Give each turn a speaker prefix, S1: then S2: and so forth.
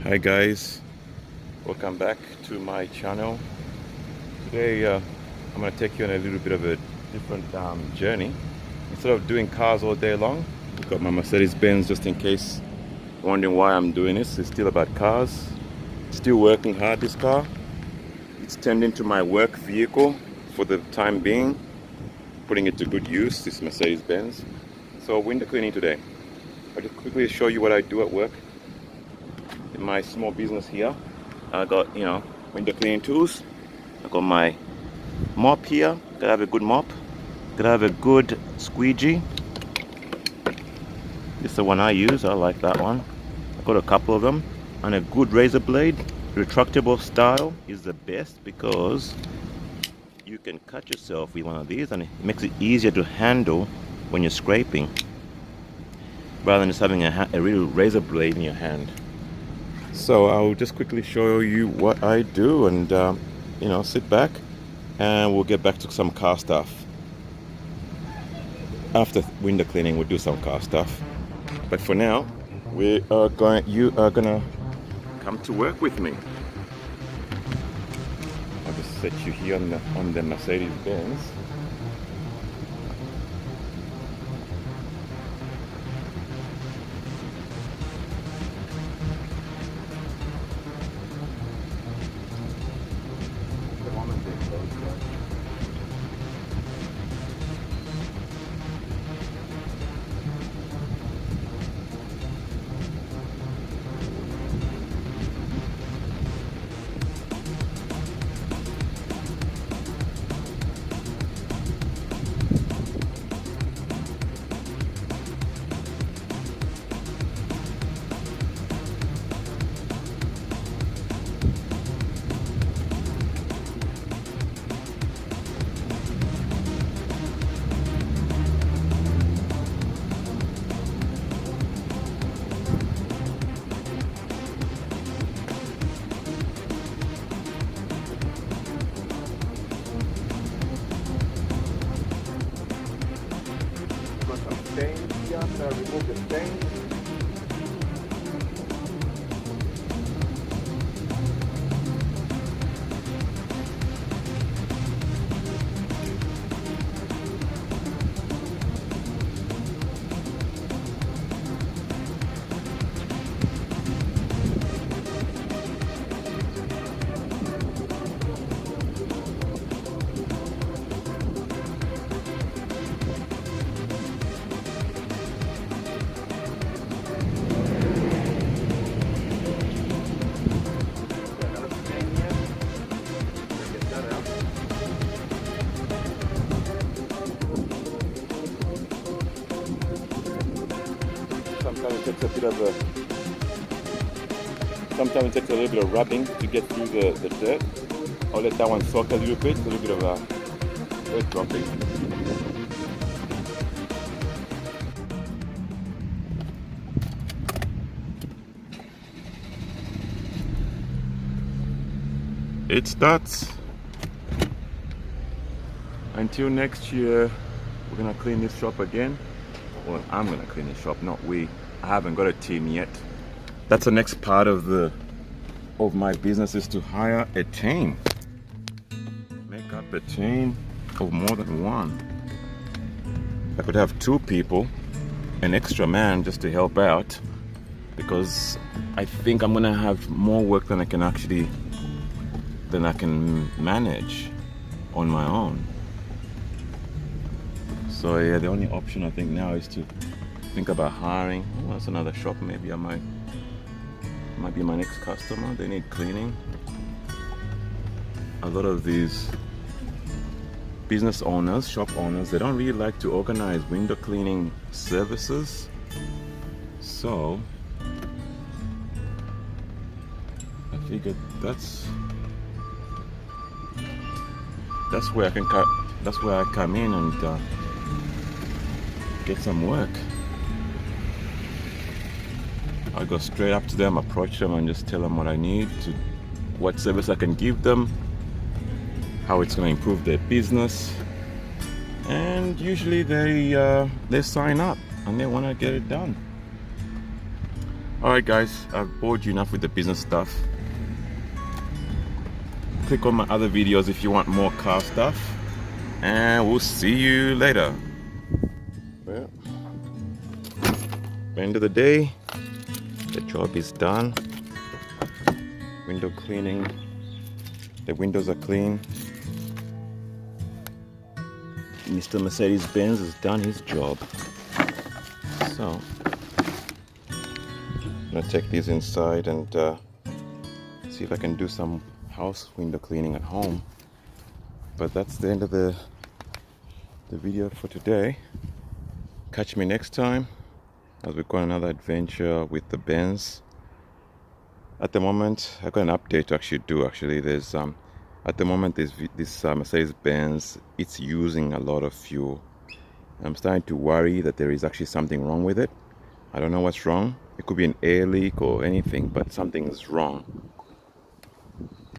S1: Hi guys, welcome back to my channel. Today I'm going to take you on a little bit of a different journey. Instead of doing cars all day long, I've got my Mercedes Benz just in case you're wondering why I'm doing this. It's still about cars. Still working hard, this car. It's turned into my work vehicle for the time being, putting it to good use, this Mercedes Benz. So window cleaning today. I'll just quickly show you what I do at work. In my small business here, I got, window cleaning tools. I got my mop here. Gotta have a good mop. Gotta have a good squeegee. This is the one I use. I like that one. I got a couple of them. And a good razor blade. Retractable style is the best because you can cut yourself with one of these and it makes it easier to handle when you're scraping, rather than just having a real razor blade in your hand. So I'll just quickly show you what I do and sit back and we'll get back to some car stuff. After window cleaning we'll do some car stuff, but for now you are gonna come to work with me. I'll just set you here on the Mercedes Benz. Stains here, I'm going to remove the stains. Sometimes it takes a little bit of rubbing to get through the dirt. I'll let that one soak a little bit, a little bit of dirt dropping. It starts. Until next year, we're gonna clean this shop again. Well, I'm gonna clean the shop, not we. I haven't got a team yet. That's the next part of my business, is to hire a team. Make up a team of more than one. I could have 2 people, an extra man just to help out, because I think I'm gonna have more work than I can manage on my own. So yeah, the only option I think now is to think about hiring. Oh, that's another shop. Maybe I might be my next customer. They need cleaning. A lot of these business owners, shop owners, they don't really like to organize window cleaning services. So I figured that's where I come in and get some work. I go straight up to them, approach them and just tell them what I need, what service I can give them, how it's going to improve their business, and usually they sign up and they want to get it done. Alright guys, I've bored you enough with the business stuff. Click on my other videos if you want more car stuff, and we'll see you later. Well, end of the day, the job is done. Window cleaning, the windows are clean. Mr. Mercedes-Benz has done his job. So I'm gonna take these inside and see if I can do some house window cleaning at home. But that's the end of the video for today. Catch me next time as we go on another adventure with the Benz. At the moment, I've got an update to actually do. There's at the moment this Mercedes-Benz, it's using a lot of fuel. I'm starting to worry that there is actually something wrong with it. I don't know what's wrong. It could be an air leak or anything, but something's wrong.